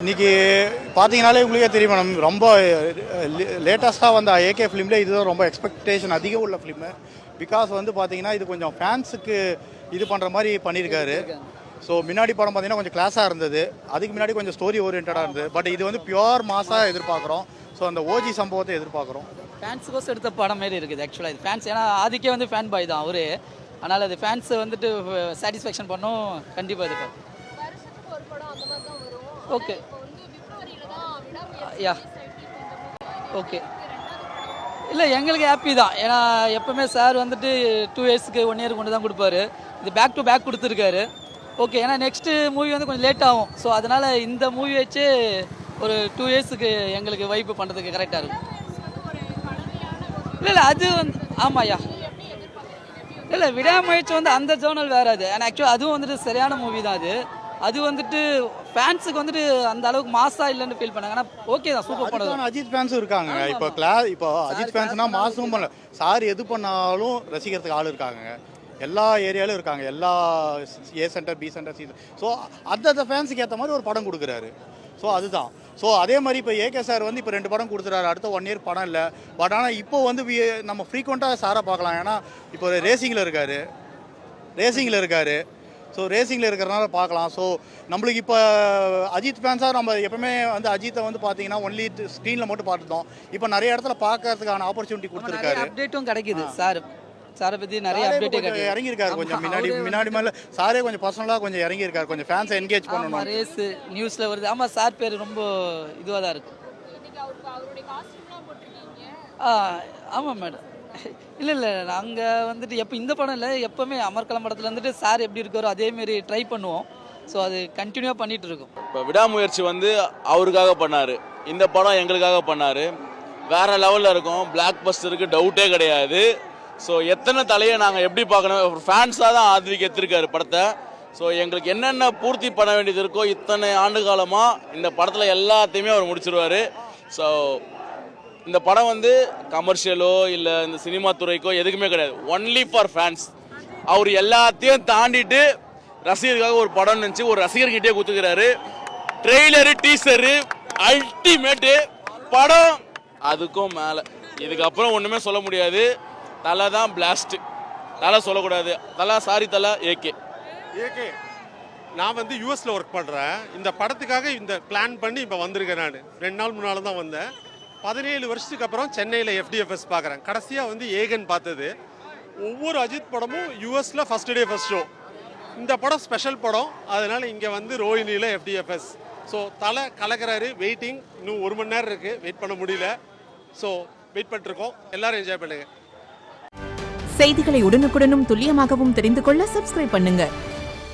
இன்னைக்கு பார்த்தீங்கனாலே உங்களுக்கே தெரியும் மேடம், ரொம்ப லேட்டஸ்ட்டாக வந்த ஏகே ஃபிலிமில் இதுதான் ரொம்ப எக்ஸ்பெக்டேஷன் அதிகம் உள்ள ஃபிலிமு. பிகாஸ் வந்து பார்த்தீங்கன்னா இது கொஞ்சம் ஃபேன்ஸுக்கு இது பண்ணுற மாதிரி பண்ணியிருக்காரு. ஸோ முன்னாடி படம் பார்த்தீங்கன்னா கொஞ்சம் கிளாஸாக இருந்தது, அதுக்கு முன்னாடி கொஞ்சம் ஸ்டோரி ஓரியன்டாக இருந்தது. பட் இது வந்து பியோர் மாஸாக எதிர்பார்க்குறோம். ஸோ அந்த ஓஜி சம்பவத்தை எதிர்பார்க்குறோம். ஃபேன்ஸுக்கோசம் எடுத்த படம் மாரி இருக்குது ஆக்சுவலாக. இது ஃபேன்ஸ், ஏன்னா ஆதிக்கே வந்து ஃபேன் பாய் தான் அவரு. அதனால் அது ஃபேன்ஸை வந்துட்டு சாட்டிஸ்ஃபேக்ஷன் பண்ணோம். கண்டிப்பாக இது ஓகே யா ஓகே. இல்லை எங்களுக்கு ஹாப்பி தான், ஏன்னா எப்போவுமே சார் வந்துட்டு 2 இயர்ஸ்க்கு 1 இயர் கொண்டு தான் கொடுப்பாரு. இது பேக் டு பேக் கொடுத்துருக்காரு. ஓகே, ஏன்னா நெக்ஸ்ட்டு மூவி வந்து கொஞ்சம் லேட் ஆகும். ஸோ அதனால் இந்த மூவி வச்சு ஒரு 2 இயர்ஸுக்கு எங்களுக்கு வைப்பு பண்ணுறதுக்கு கரெக்டாக இருக்கும். இல்லை அது வந்து ஆமாய்யா. இல்லை விடாமுயற்சி வந்து அந்த ஜோனல் வேறு அது. ஆனால் ஆக்சுவலாக அதுவும் வந்துட்டு சரியான மூவி தான். அது வந்துட்டு ஃபேன்ஸுக்கு வந்துட்டு அந்த அளவுக்கு மாசா இல்லைன்னு ஃபீல் பண்ணாங்க. ஆனால் ஓகே தான், சூப்பர் படம். அஜித் ஃபேன்ஸும் இருக்காங்க. இப்போ அஜித் ஃபேன்ஸ்னா மாசும் பண்ணல, சார் எது பண்ணாலும் ரசிக்கிறதுக்கு ஆள் இருக்காங்க. எல்லா ஏரியாலும் இருக்காங்க, எல்லா A centre B centre C. So அந்த ஃபேன்ஸுக்கு ஏற்ற மாதிரி ஒரு படம் கொடுக்குறாரு. ஸோ அதுதான். ஸோ அதே மாதிரி இப்போ ஏகே சார் வந்து இப்போ 2 படம் கொடுத்துறாரு, அடுத்த 1 இயர் படம் இல்லை. பட் ஆனால் இப்போ வந்து நம்ம ஃப்ரீக்வெண்ட்டாக சாரை பார்க்கலாம். ஏன்னா இப்போ ரேசிங்கில் இருக்கார். ஸோ ரேசிங்கில் இருக்கிறனால பார்க்கலாம். ஸோ நம்மளுக்கு இப்போ அஜித் ஃபேன்ஸாக நம்ம எப்பவுமே வந்து அஜித்தை வந்து பார்த்தீங்கன்னா ஒன்லி ஸ்க்ரீனில் மட்டும் பார்த்துட்டோம். இப்போ நிறைய இடத்துல பார்க்கறதுக்கான ஆப்பர்ச்சுனிட்டி கொடுத்துருக்காரு. அப்டேட்டும் கிடைக்குது. சாரை பற்றி நிறைய அப்டேட் இறங்கியிருக்காரு. கொஞ்சம் முன்னாடி மேலே சாரே கொஞ்சம் பர்சனலாக கொஞ்சம் இறங்கியிருக்காரு. கொஞ்சம் ஃபேன்ஸை என்கேஜ் பண்ணணும். ரேஸ் நியூஸில் வருது. ஆமாம், சார் பேர் ரொம்ப இதுவாக தான் இருக்குது. ஆமாம் மேடம். இல்லை நாங்கள் வந்துட்டு எப்போ இந்த படம் இல்லை, எப்போவுமே அமர்கலம் படத்தில் வந்துட்டு சார் எப்படி இருக்காரோ அதேமாரி ட்ரை பண்ணுவோம். ஸோ அது கண்டினியூவாக பண்ணிகிட்டு இருக்கோம். இப்போ விடாமுயற்சி வந்து அவருக்காக பண்ணார், இந்த படம் எங்களுக்காக பண்ணார். வேறு லெவலில் இருக்கும். பிளாக் பஸ்டருக்கு டவுட்டே கிடையாது. ஸோ எத்தனை தலையை நாங்கள் எப்படி பார்க்கணும், ஃபேன்ஸாக தான் ஆதரிக்க எடுத்திருக்காரு படத்தை. ஸோ எங்களுக்கு என்னென்ன பூர்த்தி பண்ண வேண்டியது இருக்கோ இத்தனை ஆண்டு காலமாக இந்த படத்தில் எல்லாத்தையுமே அவர் முடிச்சிருவார். ஸோ இந்த படம் வந்து கமர்ஷியலோ இல்லை இந்த சினிமா துறைக்கோ எதுக்குமே கிடையாது, ஒன்லி ஃபார் ஃபேன்ஸ். அவர் எல்லாத்தையும் தாண்டிட்டு ரசிகருக்காக ஒரு படம் நினச்சி ஒரு ரசிகர்கிட்டே கொடுத்துக்கிறாரு. ட்ரெய்லரு டீசரு அல்டிமேட்டு படம், அதுக்கும் மேலே. இதுக்கப்புறம் ஒன்றுமே சொல்ல முடியாது. தலை தான் பிளாஸ்ட். தலை சொல்லக்கூடாது. தலை ஏகே. நான் வந்து யூஎஸ்ல ஒர்க் பண்ணுறேன். இந்த படத்துக்காக இந்த பிளான் பண்ணி இப்போ வந்திருக்கேன். நான் 2 நாள் முன்னால் தான் வந்தேன். 17 வருஷத்துக்கு அப்புறம் சென்னையில் FDFS பார்க்குறேன். கடைசியாக வந்து ஏகன் பார்த்தது. ஒவ்வொரு அஜித் படமும் யூஎஸில் ஃபஸ்ட் டே ஃபஸ்ட் ஷோ. இந்த படம் ஸ்பெஷல் படம், அதனால் இங்கே வந்து ரோஹினியில் FDFS. ஸோ தலை கலக்கிறாரு. வெயிட்டிங், இன்னும் 1 மணி நேரம் இருக்குது, வெயிட் பண்ண முடியல. ஸோ வெயிட் பண்ணிருக்கோம். எல்லாரும் என்ஜாய் பண்ணுங்கள். செய்திகளை உடனுக்குடனும் துல்லியமாகவும் தெரிந்து கொள்ள சப்ஸ்கிரைப் பண்ணுங்க.